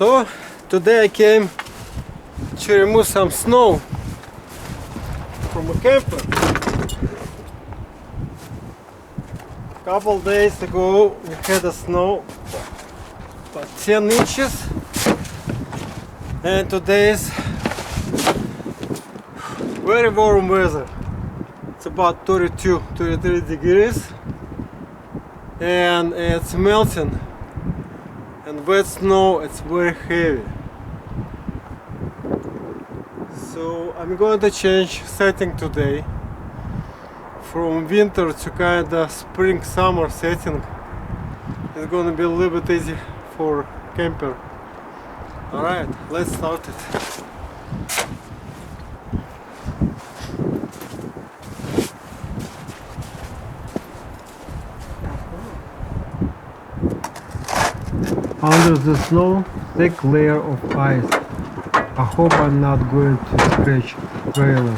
So today I came to remove some snow from a camper. A couple days ago we had a snow about 10 inches, and today is very warm weather. It's about 32-33 degrees and it's melting, and wet snow, it's very heavy. So I'm going to change setting today from winter to kind of spring summer setting. It's going to be a little bit easy for camper. Alright, let's start it. Under the snow, thick layer of ice. I hope I'm not going to scratch trailer.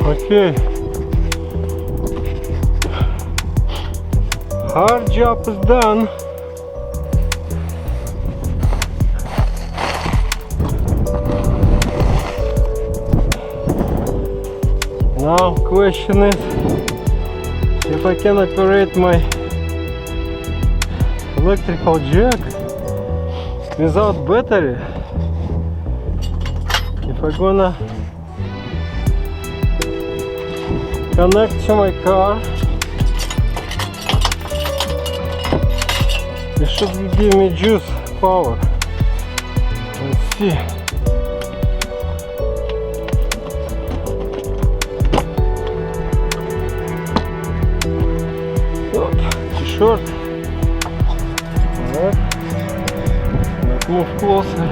Okay, hard job is done. Now question is if I can operate my electrical jack without battery. If I'm gonna connect to my car It should give me juice power. Let's see. Oh, too short. Alright. Let's move closer.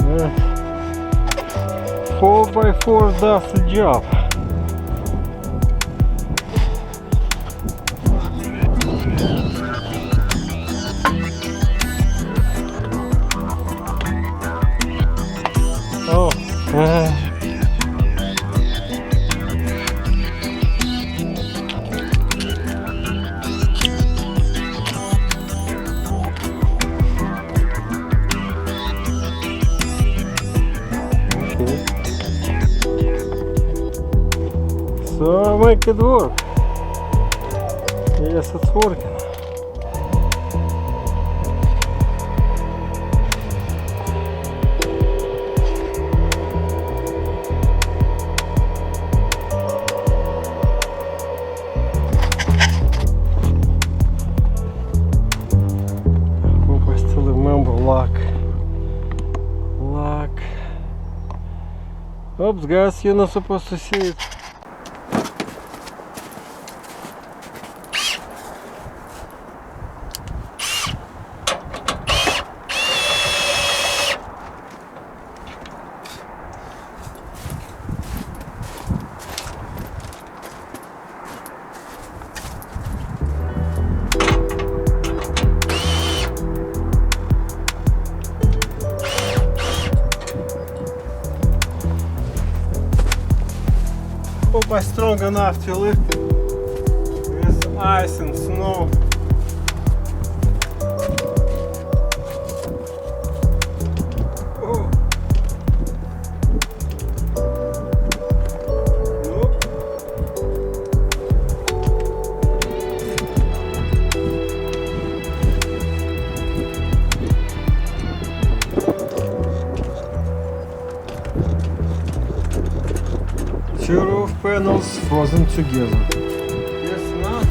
Alright. 4x4 does the job. Oh, so I make it work. Yes, it's working. Hope I still remember lock. Oops, guys, you're not supposed to see it. Hope I'm strong enough to lift it with ice and snow. Oh. Nope. Two roof panels frozen together. Yes, not.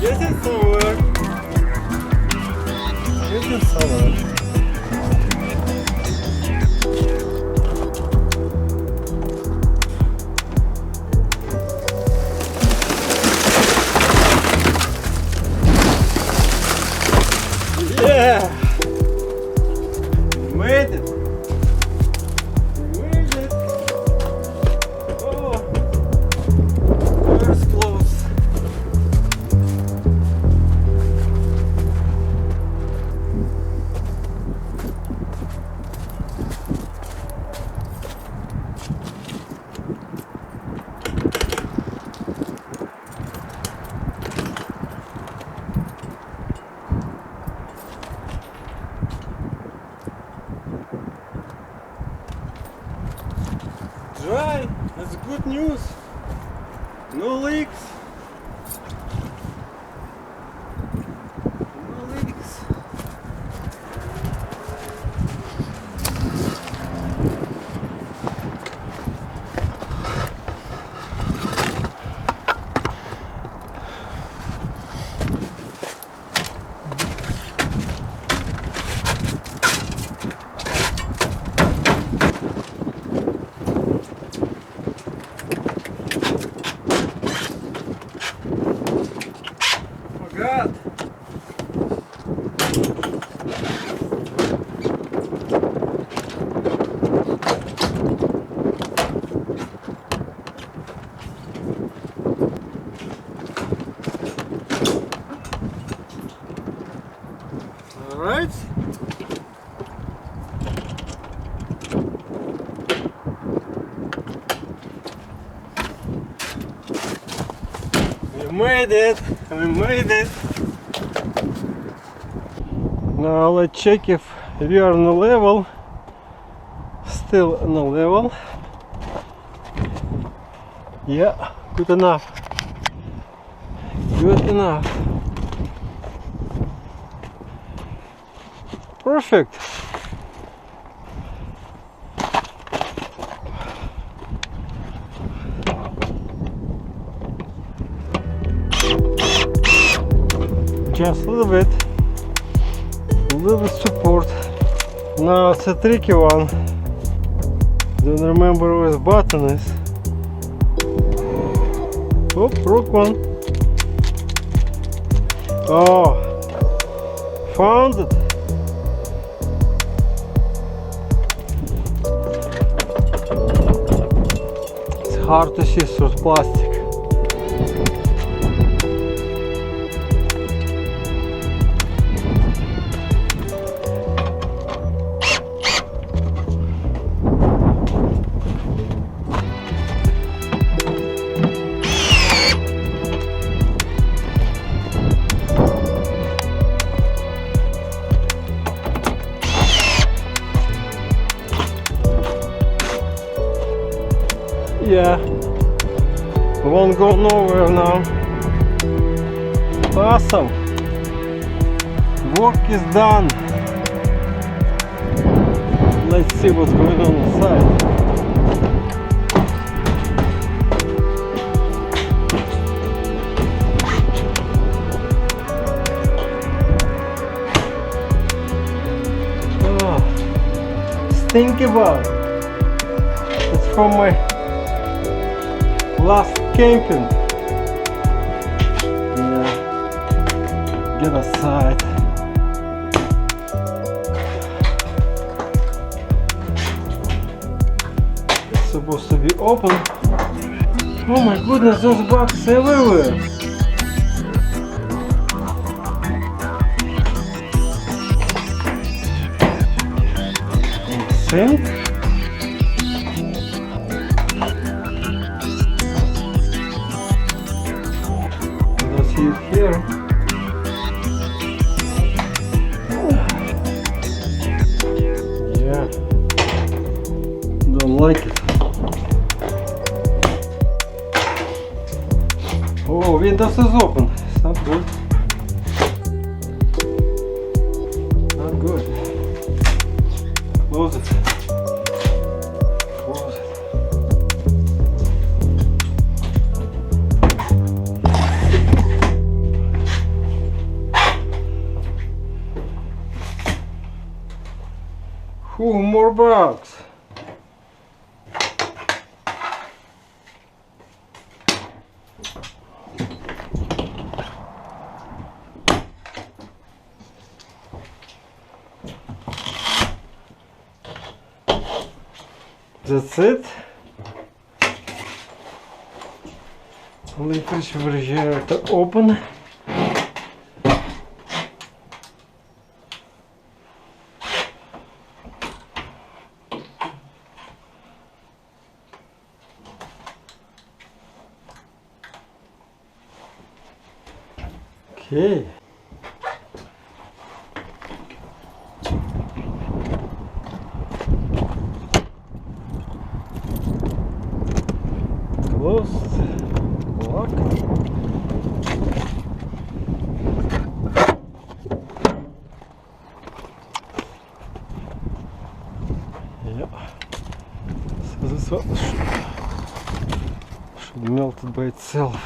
Getting somewhere. Getting somewhere. Yeah! Made it! Made it! Oh! First close. right? We made it! We made it! Now let's check if we are on the level. Still on the level. Yeah, good enough. Good enough. Perfect. Just a little bit support. Now it's a tricky one. Don't remember where the button is. Oh, broke one. Oh, found it. It's hard to see through plastic. Yeah, won't go nowhere now. Awesome. Work is done. Let's see what's going on inside. Oh, stinky bug. It's from my last camping. Yeah. Get aside. It's supposed to be open. Oh my goodness, there's bugs everywhere. Sink. Here. Yeah, don't like it. Oh, windows is open. It's not good. Not good. Close it. Close it. Ooh, more bugs. That's it. Leave refrigerator open. Okay. Closed. Locked. Yeah. So this one should melt it by itself.